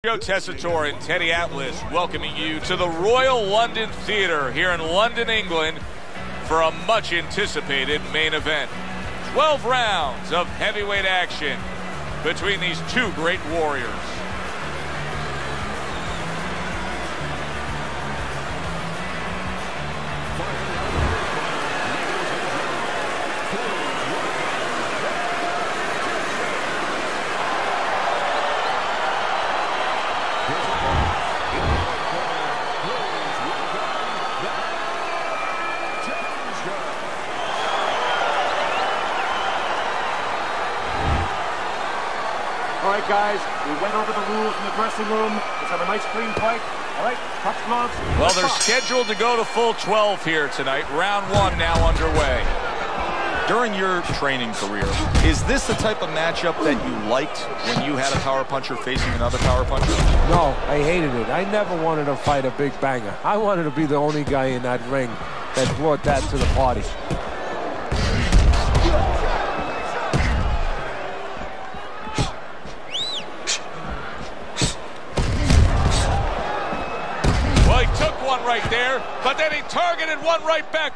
Joe Tessitore and Teddy Atlas welcoming you to the Royal London Theatre here in London, England for a much anticipated main event. 12 rounds of heavyweight action between these two great warriors. All right, guys, we went over the rules in the dressing room. Let's have a nice clean fight. All right, touch gloves. Well, they're scheduled to go to full 12 here tonight. Round one now underway. During your training career, is this the type of matchup that you liked when you had a power puncher facing another power puncher? No, I hated it. I never wanted to fight a big banger. I wanted to be the only guy in that ring that brought that to the party. Well, he took one right there, but then he targeted one right back.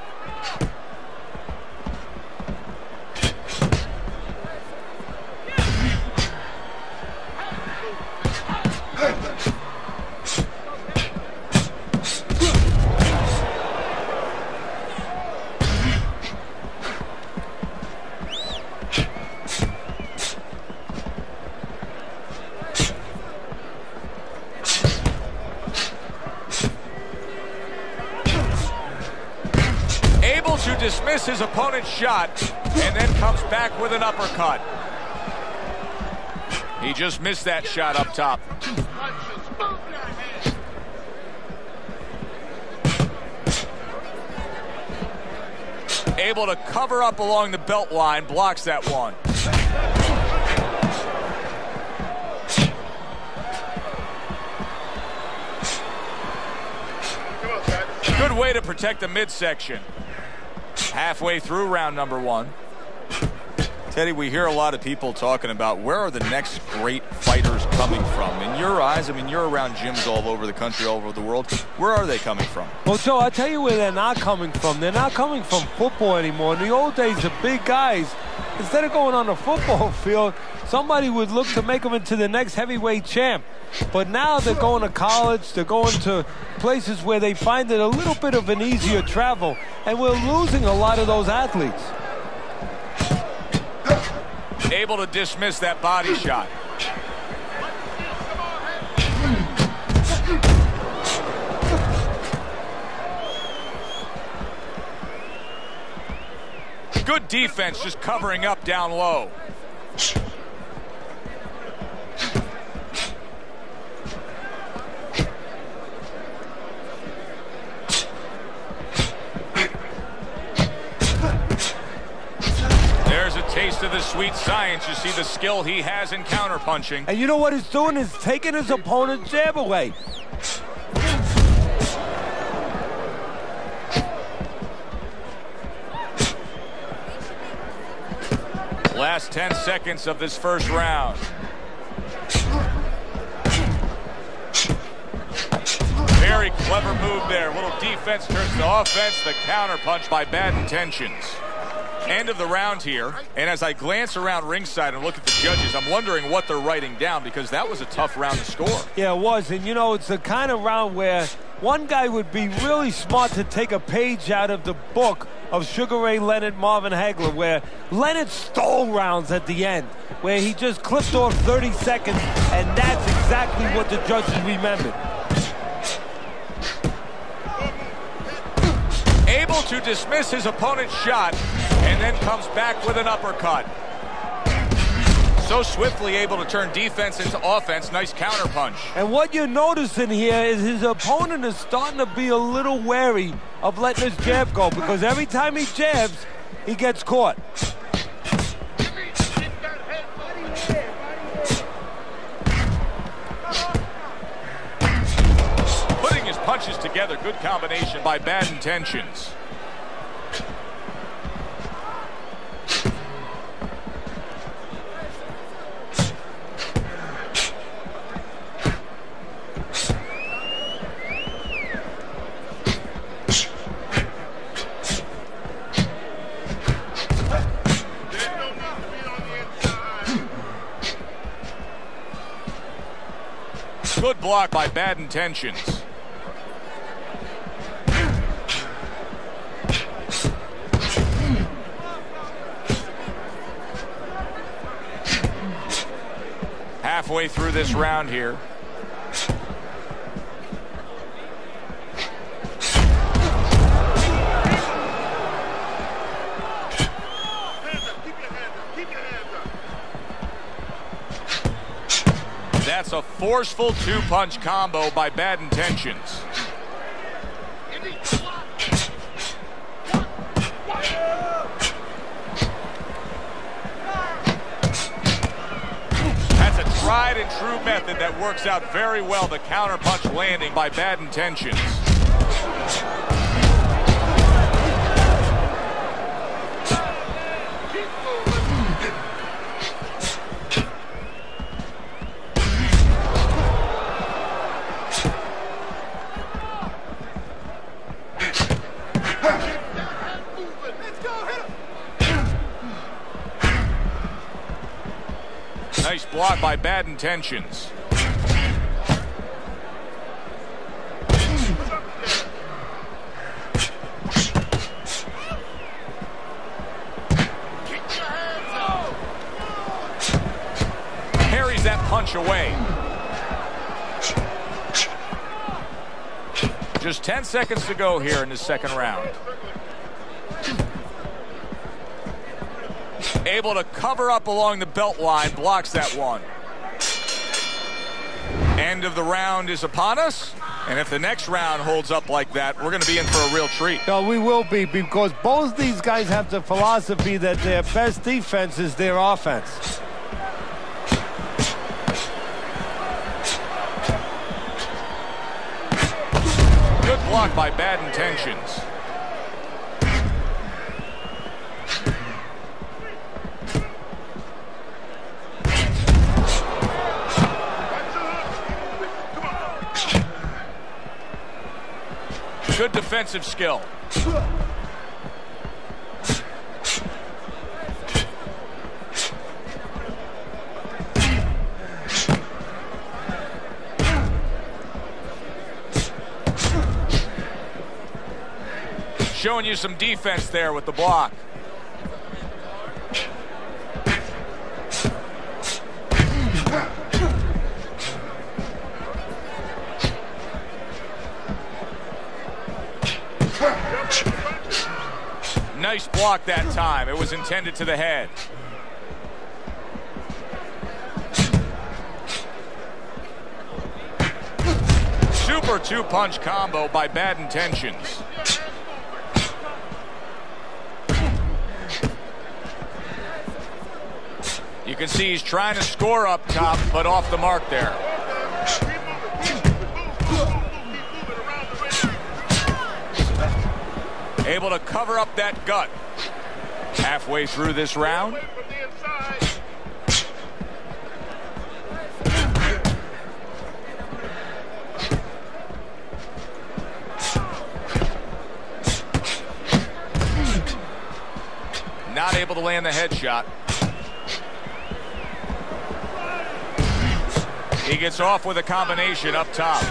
Able to dismiss his opponent's shot and then comes back with an uppercut. He just missed that shot up top. Able to cover up along the belt line, blocks that one. Good way to protect the midsection. Halfway through round number one. Teddy, we hear a lot of people talking about where are the next great fighters coming from. In your eyes, I mean, you're around gyms all over the country, all over the world. Where are they coming from? Well, Joe, I'll tell you where they're not coming from. They're not coming from football anymore. In the old days, the big guys, instead of going on the football field, somebody would look to make them into the next heavyweight champ. But now they're going to college, they're going to places where they find it a little bit of an easier travel, and we're losing a lot of those athletes. Able to dismiss that body shot. Good defense, just covering up down low. There's a taste of the sweet science. You see the skill he has in counterpunching. And you know what he's doing is taking his opponent's jab away. Last 10 seconds of this first round. Very clever move there. A little defense turns to offense. The counterpunch by Bad Intentions. End of the round here, and as I glance around ringside and look at the judges, I'm wondering what they're writing down, because that was a tough round to score. Yeah, it was, and you know, it's the kind of round where one guy would be really smart to take a page out of the book of Sugar Ray Leonard, Marvin Hagler, where Leonard stole rounds at the end, where he just clipped off 30 seconds, and that's exactly what the judges remembered. Able to dismiss his opponent's shot and then comes back with an uppercut. So swiftly able to turn defense into offense. Nice counterpunch. And what you're noticing here is his opponent is starting to be a little wary of letting his jab go, because every time he jabs, he gets caught. Putting his punches together. Good combination by Bad Intentions. Good block by Bad Intentions. Halfway through this round here. That's a forceful two-punch combo by Bad Intentions. That's a tried and true method that works out very well, the counter-punch landing by Bad Intentions. Nice block by Bad Intentions. Parries that punch away. Just 10 seconds to go here in the second round. Able to cover up along the belt line, blocks that one. End of the round is upon us, and if the next round holds up like that, we're going to be in for a real treat. No, we will be, because both these guys have the philosophy that their best defense is their offense. Good block by Bad Intentions. Good defensive skill. Showing you some defense there with the block. Nice block that time. It was intended to the head. Super two-punch combo by Bad Intentions. You can see he's trying to score up top, but off the mark there. Able to cover up that gut. Halfway through this round. Not able to land the headshot. He gets off with a combination up top.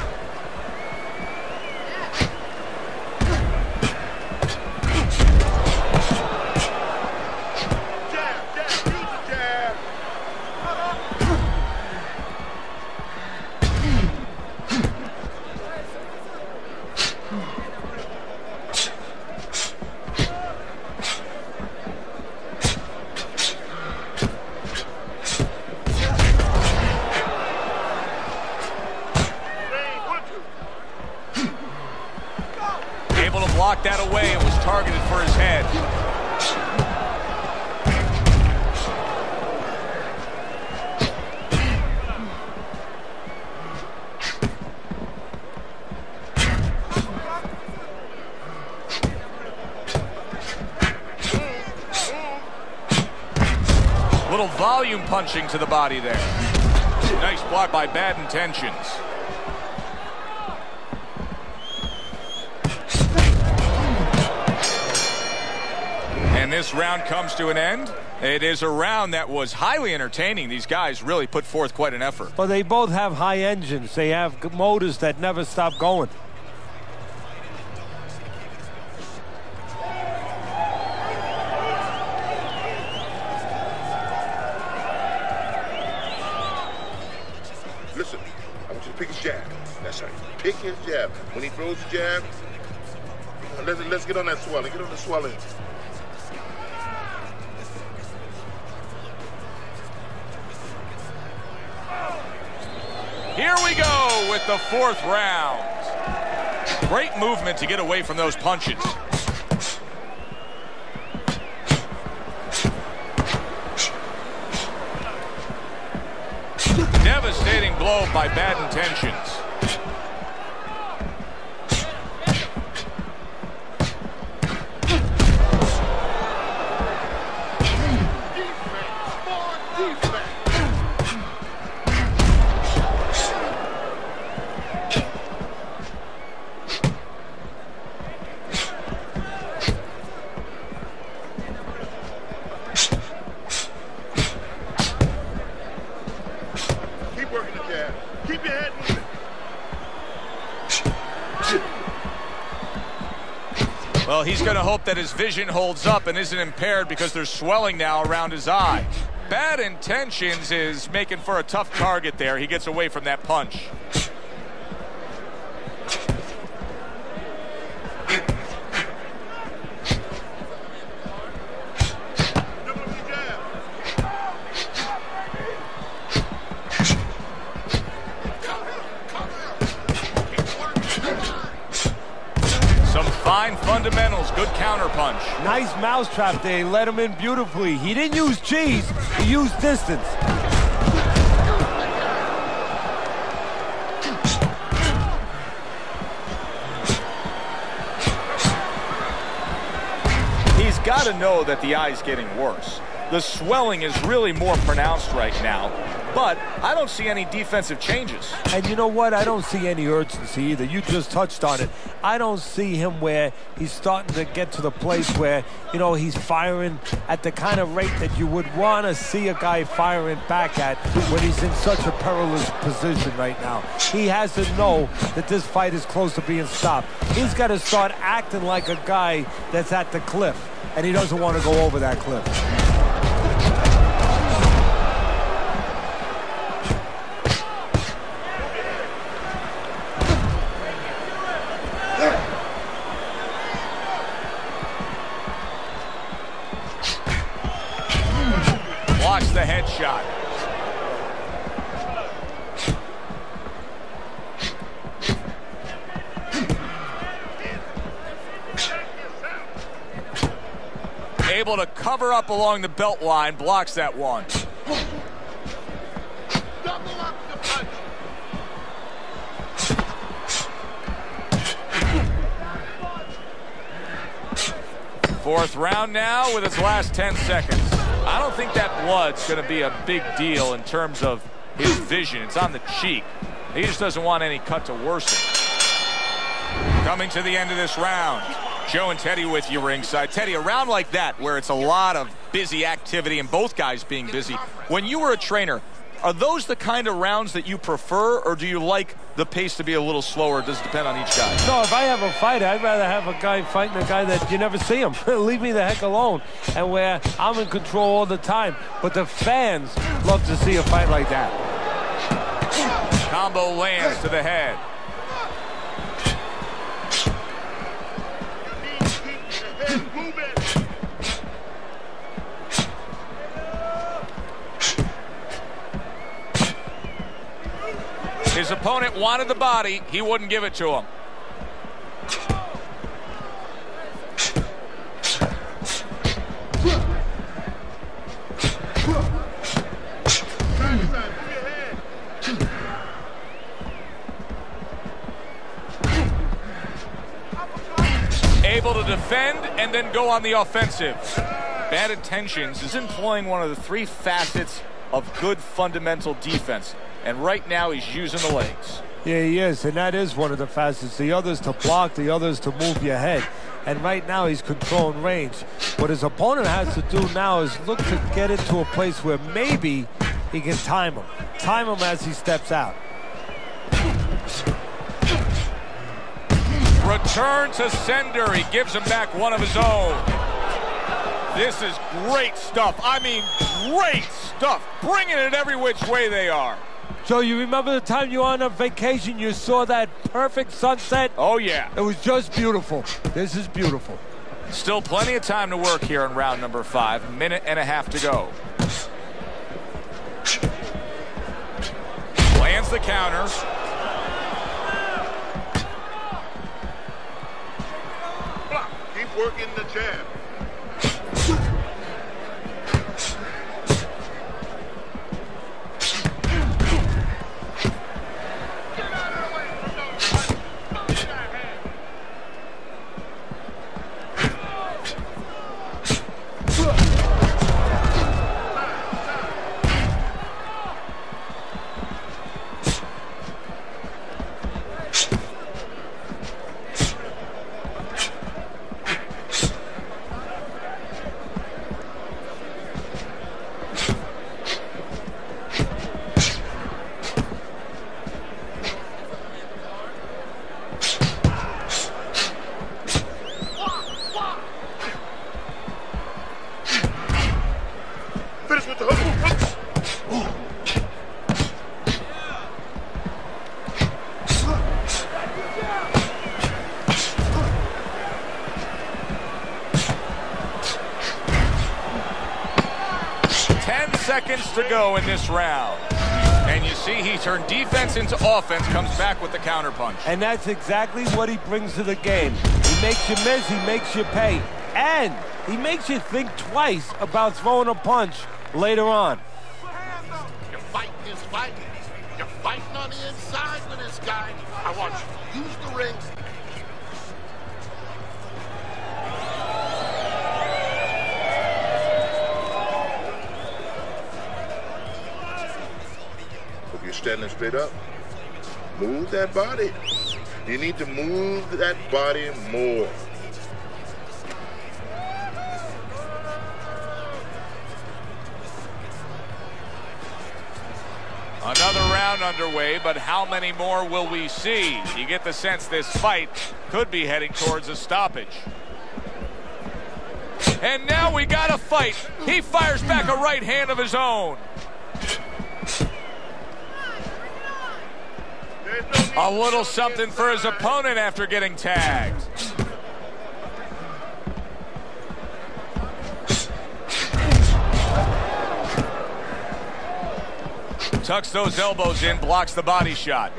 Blocked that away and was targeted for his head. Little volume punching to the body there. Nice block by Bad Intentions. And this round comes to an end. It is a round that was highly entertaining. These guys really put forth quite an effort. But they both have high engines. They have motors that never stop going. Listen, I want you to pick his jab. That's right. Pick his jab. When he throws the jab, let's get on that swelling. Get on the swelling. Here we go with the 4th round. Great movement to get away from those punches. Devastating blow by Bad Intentions. Keep your head moving. Well, he's going to hope that his vision holds up and isn't impaired because there's swelling now around his eye. Bad Intentions is making for a tough target there. He gets away from that punch. Fine fundamentals, good counter punch. Nice mousetrap there. He let him in beautifully. He didn't use cheese, he used distance. He's got to know that the eye's getting worse. The swelling is really more pronounced right now, but I don't see any defensive changes. And you know what? I don't see any urgency either. You just touched on it. I don't see him where he's starting to get to the place where, you know, he's firing at the kind of rate that you would want to see a guy firing back at when he's in such a perilous position right now. He has to know that this fight is close to being stopped. He's got to start acting like a guy that's at the cliff, and he doesn't want to go over that cliff. Blocks the headshot. Able to cover up along the belt line, blocks that one. Double up the punch. Fourth round now with its last 10 seconds. I don't think that blood's going to be a big deal in terms of his vision. It's on the cheek. He just doesn't want any cut to worsen. Coming to the end of this round. Joe and Teddy with you ringside. Teddy, a round like that where it's a lot of busy activity and both guys being busy. When you were a trainer, are those the kind of rounds that you prefer, or do you like the pace to be a little slower? Does it depend on each guy? No, if I have a fight, I'd rather have a guy fighting a guy that you never see him. Leave me the heck alone. And where I'm in control all the time. But the fans love to see a fight like that. Combo lands to the head. His opponent wanted the body. He wouldn't give it to him. Able to defend and then go on the offensive. Bad Intentions is employing one of the three facets of good fundamental defense. And right now he's using the legs. Yeah, he is, and that is one of the facets. The others to block, the others to move your head. and right now he's controlling range. What his opponent has to do now is look to get into a place where maybe he can time him. Time him as he steps out. Return to sender. He gives him back one of his own. This is great stuff. I mean, great stuff. Bringing it every which way they are. Joe, you remember the time you were on a vacation, you saw that perfect sunset? Oh, yeah. It was just beautiful. This is beautiful. Still plenty of time to work here in round number 5. Minute and a half to go. Lands the counter. Keep working the jab. Finish with the hook. 10 seconds to go in this round. And you see he turned defense into offense, comes back with the counterpunch. And that's exactly what he brings to the game. He makes you miss, he makes you pay. And he makes you think twice about throwing a punch later on. You're fighting his fight. You're fighting on the inside with this guy. I want you to use the ring. If you're standing straight up, move that body. You need to move that body more. Another round underway, but how many more will we see? You get the sense this fight could be heading towards a stoppage. And now we got a fight. He fires back a right hand of his own. A little something for his opponent after getting tagged. Tucks those elbows in, blocks the body shot.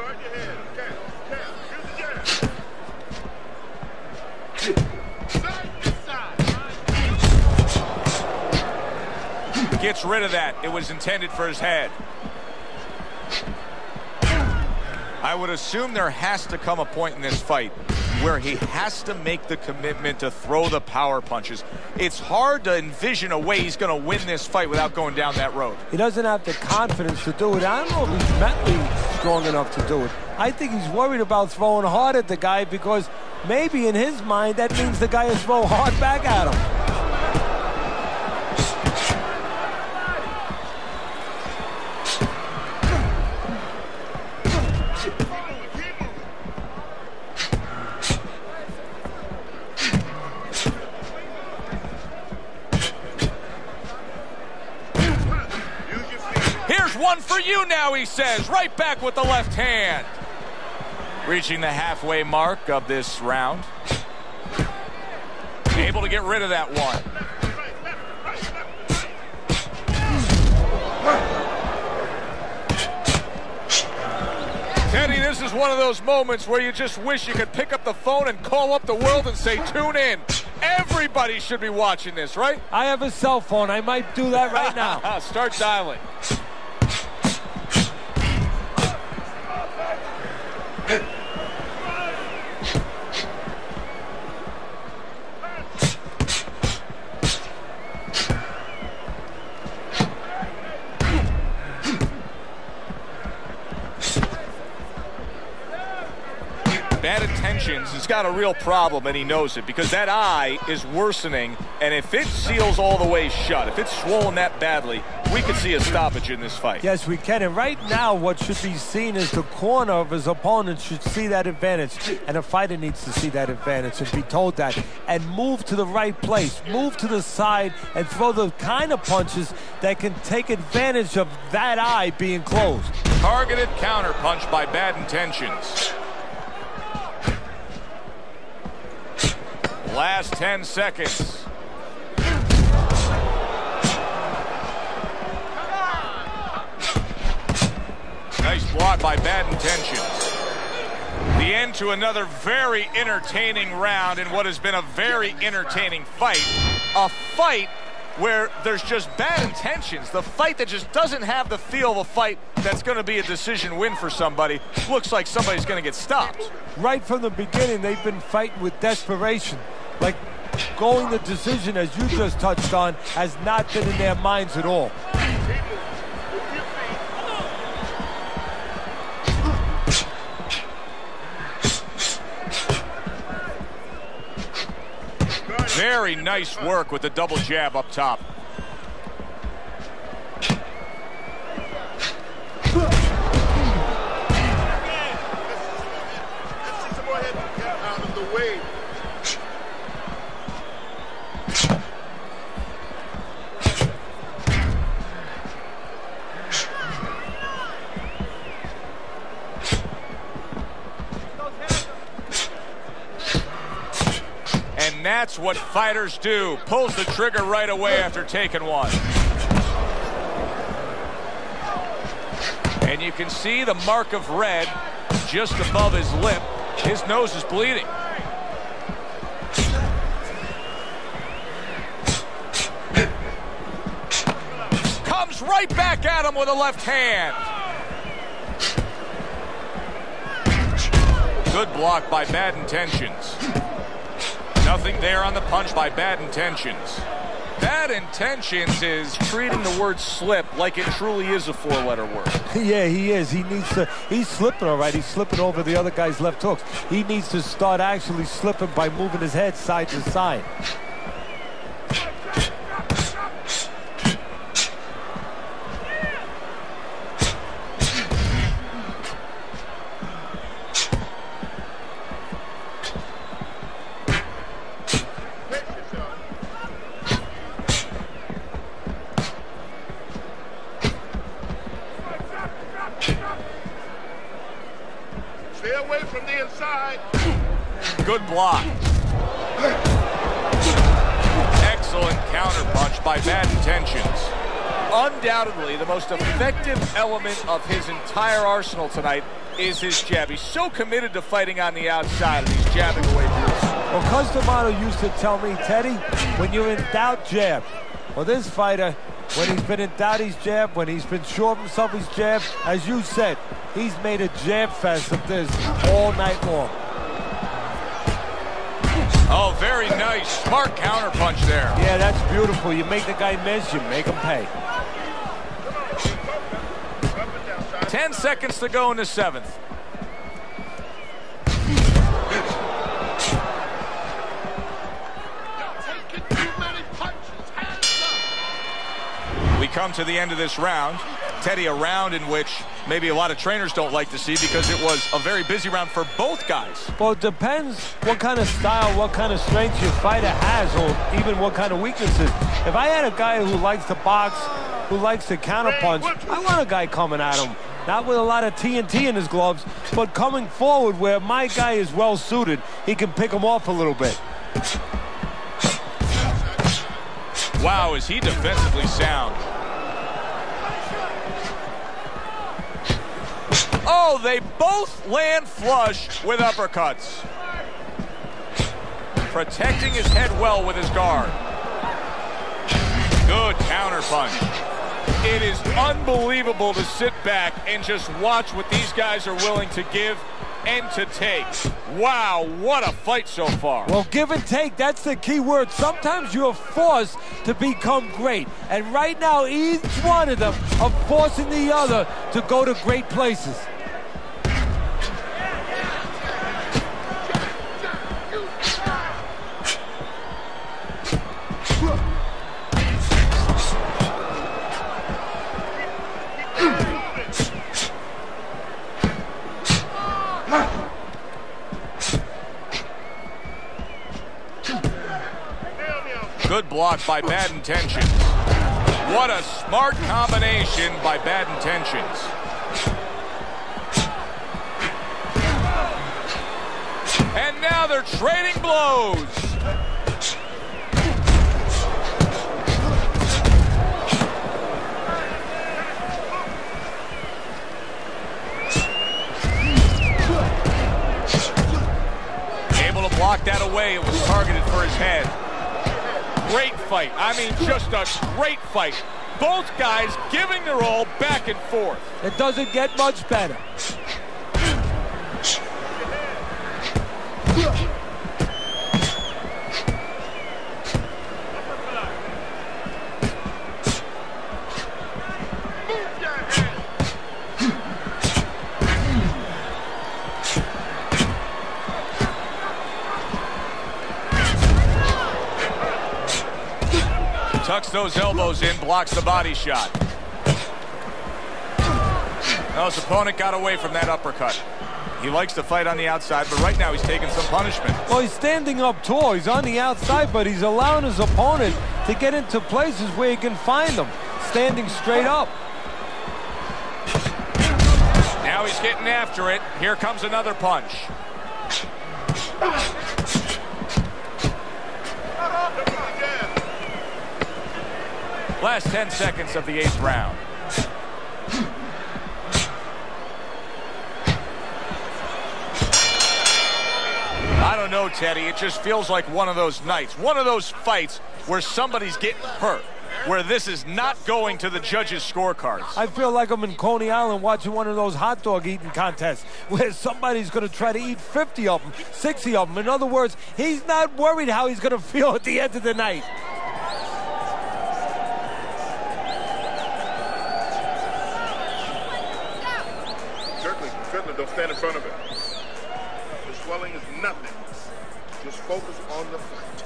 Gets rid of that. It was intended for his head. I would assume there has to come a point in this fight where he has to make the commitment to throw the power punches. It's hard to envision a way he's going to win this fight without going down that road. He doesn't have the confidence to do it. I don't know if he's mentally strong enough to do it. I think he's worried about throwing hard at the guy because maybe in his mind that means the guy will throw hard back at him. One for you now, he says, right back with the left hand. Reaching the halfway mark of this round. Able to get rid of that one. Teddy, this is one of those moments where you just wish you could pick up the phone and call up the world and say, tune in. Everybody should be watching this, right? I have a cell phone. I might do that right now. Start dialing. Bad Intentions has got a real problem, and he knows it, because that eye is worsening, and if it seals all the way shut, if it's swollen that badly, we could see a stoppage in this fight. Yes, we can. And right now, what should be seen is the corner of his opponent should see that advantage, and a fighter needs to see that advantage and be told that, and move to the right place, move to the side, and throw the kind of punches that can take advantage of that eye being closed. Targeted counter punch by Bad Intentions. Last 10 seconds. Nice block by Bad Intentions. The end to another very entertaining round in what has been a very entertaining fight. A fight where there's just bad intentions. The fight that just doesn't have the feel of a fight that's going to be a decision win for somebody. Looks like somebody's going to get stopped. Right from the beginning, they've been fighting with desperation. Like going the decision, as you just touched on, has not been in their minds at all. Very nice work with the double jab up top. Out of the way. And that's what fighters do. Pulls the trigger right away after taking one. And you can see the mark of red just above his lip. His nose is bleeding. Comes right back at him with a left hand. Good block by Bad Intentions. Nothing there on the punch by Bad Intentions. Bad Intentions is treating the word slip like it truly is a four-letter word. Yeah, he is. He needs to. He's slipping all right. He's slipping over the other guy's left hooks. He needs to start actually slipping by moving his head side to side. Stay away from the inside. Good block. Excellent counterpunch by Bad Intentions. Undoubtedly, the most effective element of his entire arsenal tonight is his jab. He's so committed to fighting on the outside, and he's jabbing away through. Well, Customano used to tell me, Teddy, when you're in doubt, jab. Well, this fighter, when he's been in doubt, he's jabbed. When he's been sure of himself, he's jabbed. As you said, he's made a jab fest of this all night long. Oh, very nice. Smart counterpunch there. Yeah, that's beautiful. You make the guy miss, you make him pay. 10 seconds to go in the seventh. We come to the end of this round. Teddy, a round in which maybe a lot of trainers don't like to see because it was a very busy round for both guys. Well, it depends what kind of style, what kind of strength your fighter has, or even what kind of weaknesses. If I had a guy who likes to box, who likes to counterpunch, I want a guy coming at him. Not with a lot of TNT in his gloves, but coming forward where my guy is well suited. He can pick him off a little bit. Wow, is he defensively sound. Oh, they both land flush with uppercuts. Protecting his head well with his guard. Good counterpunch. It is unbelievable to sit back and just watch what these guys are willing to give and to take. Wow, what a fight so far. Well, give and take, that's the key word. Sometimes you're forced to become great. And right now, each one of them are forcing the other to go to great places. Good block by Bad Intentions. What a smart combination by Bad Intentions. And now they're trading blows. Able to block that away. It was targeted for his head. Great fight. I mean, just a great fight. Both guys giving their all back and forth. It doesn't get much better. Tucks those elbows in, blocks the body shot. Now his opponent got away from that uppercut. He likes to fight on the outside, but right now he's taking some punishment. Well, he's standing up tall. He's on the outside, but he's allowing his opponent to get into places where he can find them, standing straight up. Now he's getting after it. Here comes another punch. Last 10 seconds of the 8th round. I don't know, Teddy. It just feels like one of those nights, one of those fights where somebody's getting hurt, where this is not going to the judges' scorecards. I feel like I'm in Coney Island watching one of those hot dog eating contests where somebody's going to try to eat 50 of them, 60 of them. In other words, he's not worried how he's going to feel at the end of the night. Strickland, don't stand in front of it. The swelling is nothing. Just focus on the fight.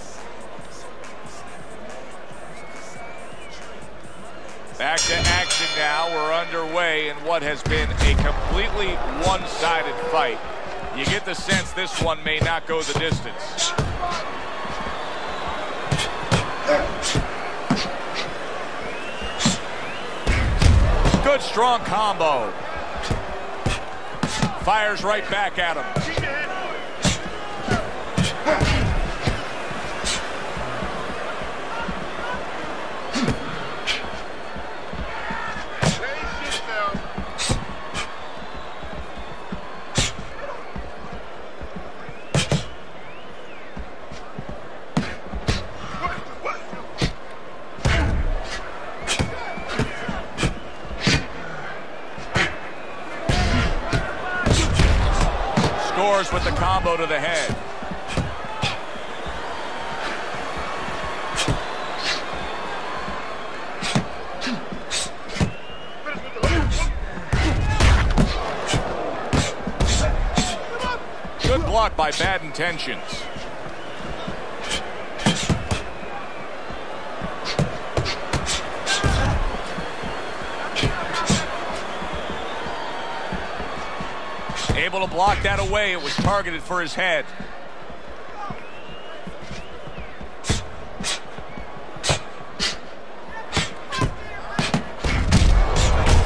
Back to action now. We're underway in what has been a completely one-sided fight. You get the sense this one may not go the distance. Good strong combo. Fires right back at him. Scores with the combo to the head. Good block by Bad Intentions. Able to block that away. It was targeted for his head.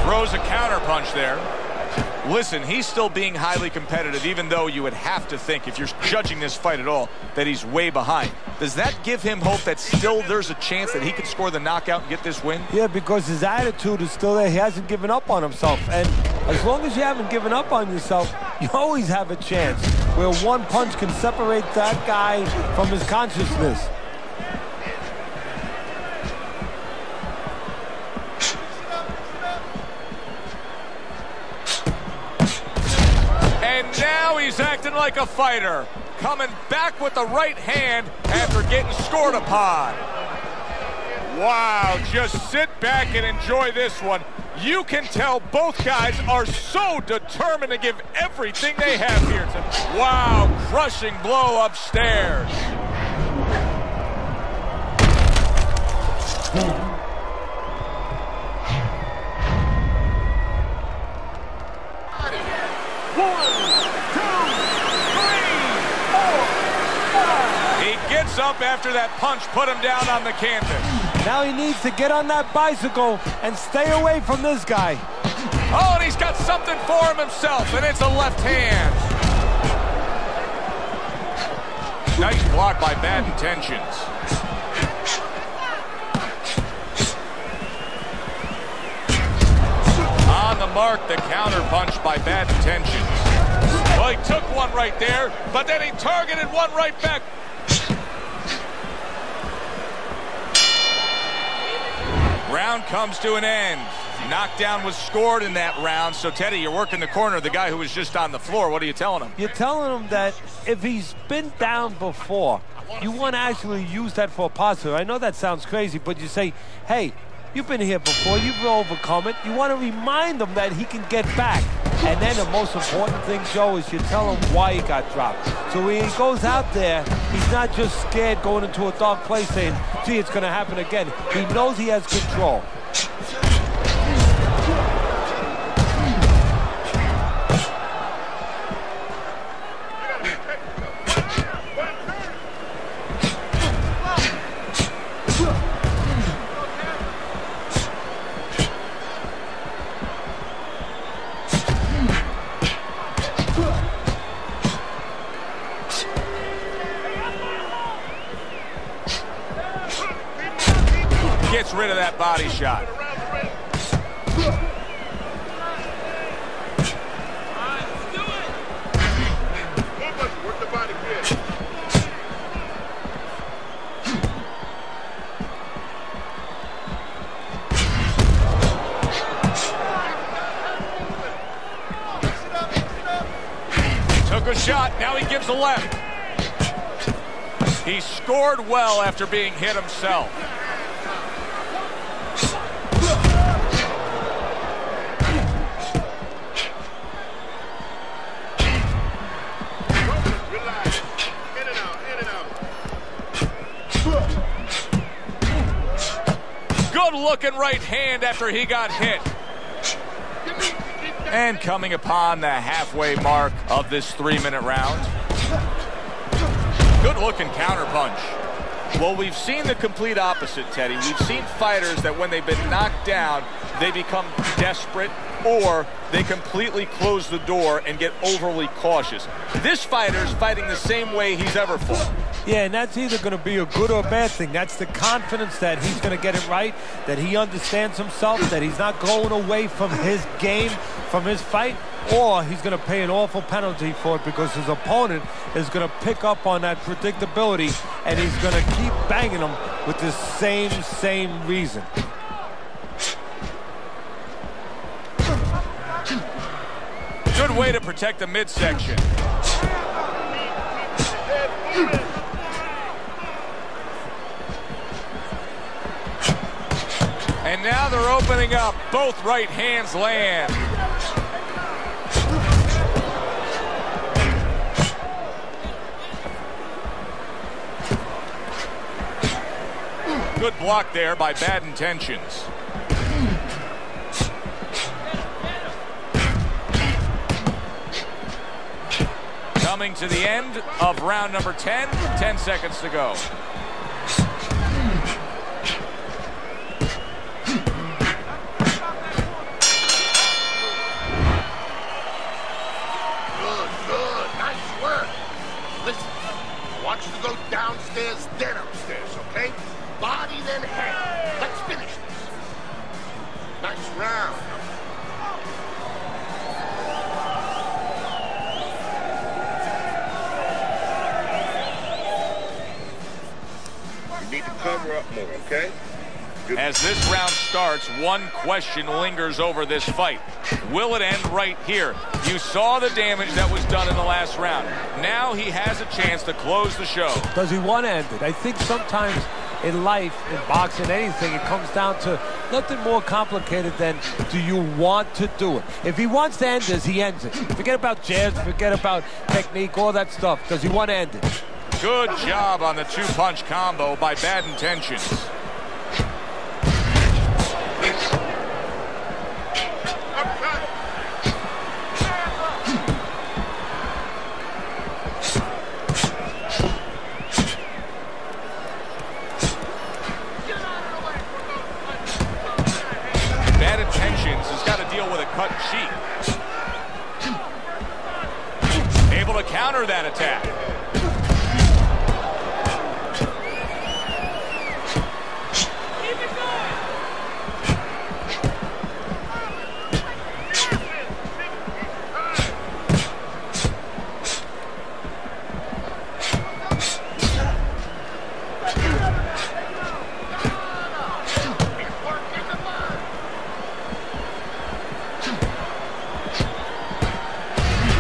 Throws a counter punch there. Listen, he's still being highly competitive, even though you would have to think, if you're judging this fight at all, that he's way behind. Does that give him hope that still there's a chance that he could score the knockout and get this win? Yeah, because his attitude is still there. He hasn't given up on himself. And as long as you haven't given up on yourself, you always have a chance where one punch can separate that guy from his consciousness. And now he's acting like a fighter, coming back with the right hand after getting scored upon. Wow, just sit back and enjoy this one. You can tell both guys are so determined to give everything they have here. Wow, crushing blow upstairs. One, two. gets up after that punch put him down on the canvas. Now he needs to get on that bicycle and stay away from this guy. Oh, and he's got something for him himself, and it's a left hand. Nice block by Bad Intentions. On the mark, the counter punch by Bad Intentions. Well, he took one right there, but then he targeted one right back. Round comes to an end. Knockdown was scored in that round. So, Teddy, you're working the corner of the guy who was just on the floor. What are you telling him? You're telling him that if he's been down before, you want to actually use that for a positive. I know that sounds crazy, but you say, hey, you've been here before. You've overcome it. You want to remind him that he can get back. And then the most important thing, Joe, is you tell him why he got dropped. So when he goes out there, he's not just scared going into a dark place saying, gee, it's going to happen again. He knows he has control. Gets rid of that body shot. Work the body kick. Took a shot, now he gives a left. He scored well after being hit himself. Good-looking right hand after he got hit. And coming upon the halfway mark of this 3-minute round. Good-looking counterpunch. Well, we've seen the complete opposite, Teddy. We've seen fighters that when they've been knocked down, they become desperate or they completely close the door and get overly cautious. This fighter's fighting the same way he's ever fought. Yeah, and that's either going to be a good or a bad thing. That's the confidence that he's going to get it right, that he understands himself, that he's not going away from his game, from his fight, or he's going to pay an awful penalty for it because his opponent is going to pick up on that predictability and he's going to keep banging him with the same reason. Good way to protect the midsection. And now they're opening up. Both right hands land. Good block there by Bad Intentions. Coming to the end of round number 10, 10 seconds to go. To go downstairs, then upstairs, okay? Body, then head. Let's finish this. Nice round. You need to cover up more, okay? As this round starts, one question lingers over this fight. Will it end right here? You saw the damage that was done in the last round. Now he has a chance to close the show. Does he want to end it? I think sometimes in life, in boxing, anything, it comes down to nothing more complicated than do you want to do it? If he wants to end this, he ends it. Forget about jabs, forget about technique, all that stuff. Does he want to end it? Good job on the two-punch combo by Bad Intentions. able to counter that attack.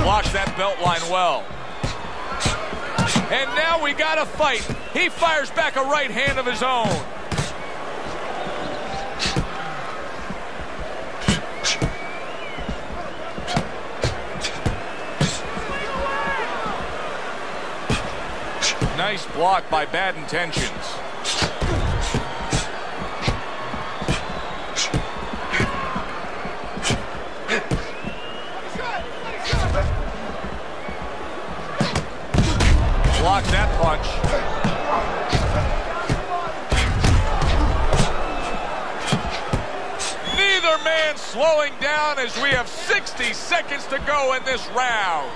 Blocks that belt line well. And now we got a fight. He fires back a right hand of his own. Nice block by Bad Intentions. Blocks that punch. Neither man slowing down as we have 60 seconds to go in this round.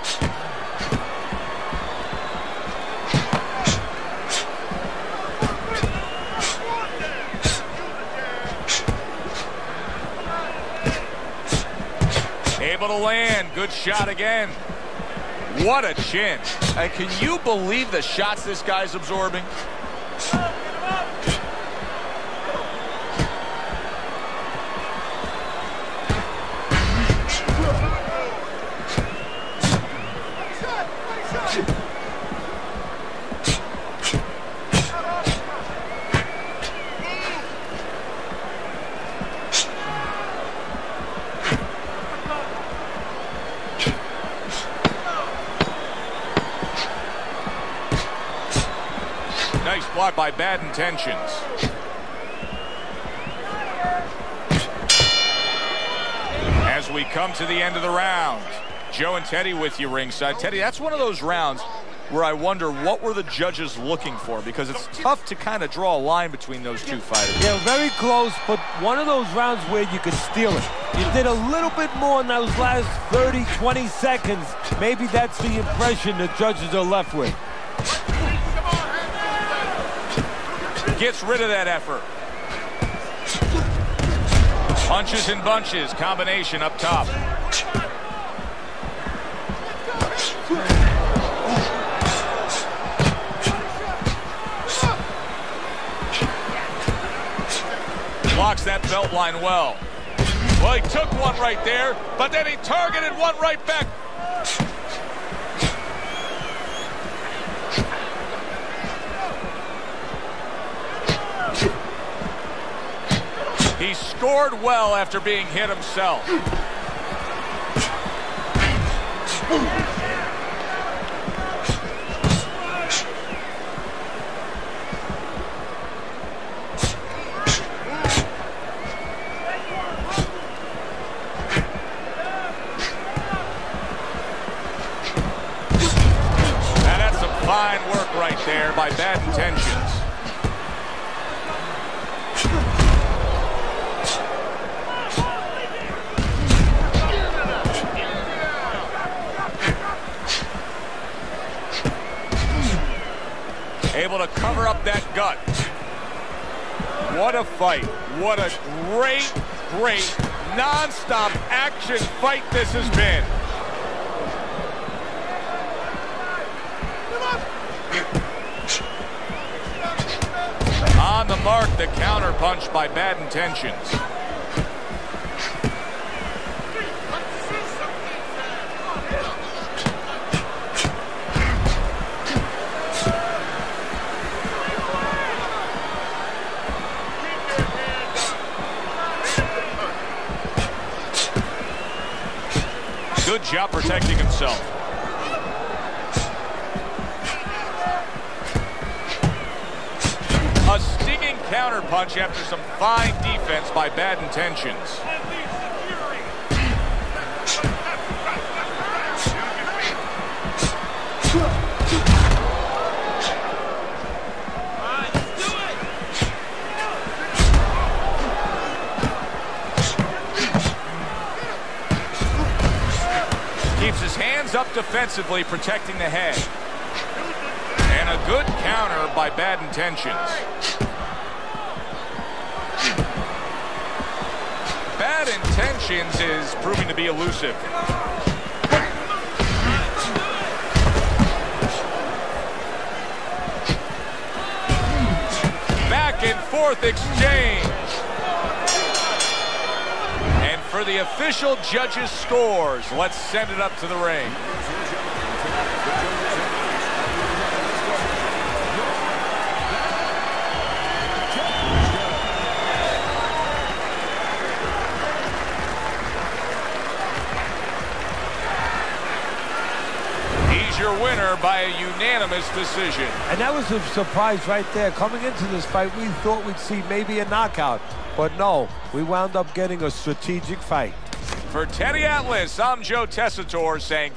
Able to land. Good shot again. What a chin. And can you believe the shots this guy's absorbing? Nice block by Bad Intentions. As we come to the end of the round, Joe and Teddy with you ringside. Teddy, that's one of those rounds where I wonder what were the judges looking for, because it's tough to kind of draw a line between those two fighters. Yeah, very close, but one of those rounds where you could steal it. You did a little bit more in those last 30, 20 seconds. Maybe that's the impression the judges are left with. Gets rid of that effort. Punches and bunches, combination up top. Blocks that belt line well. Well, he took one right there, but then he targeted one right back. He scored well after being hit himself. And that's some fine work right there by Bad Intentions. Able to cover up that gut. What a fight. What a great, great, non-stop action fight this has been. On the mark, the counter punch by Bad Intentions. Good job protecting himself. A stinging counter punch after some fine defense by Bad Intentions. Keeps his hands up defensively, protecting the head. And a good counter by Bad Intentions. Bad Intentions is proving to be elusive. Back and forth exchange. And for the official judges' scores, let's send it up to the ring. Your winner by a unanimous decision. And that was a surprise right there. Coming into this fight, we thought we'd see maybe a knockout, but no, we wound up getting a strategic fight. For Teddy Atlas, I'm Joe Tessitore saying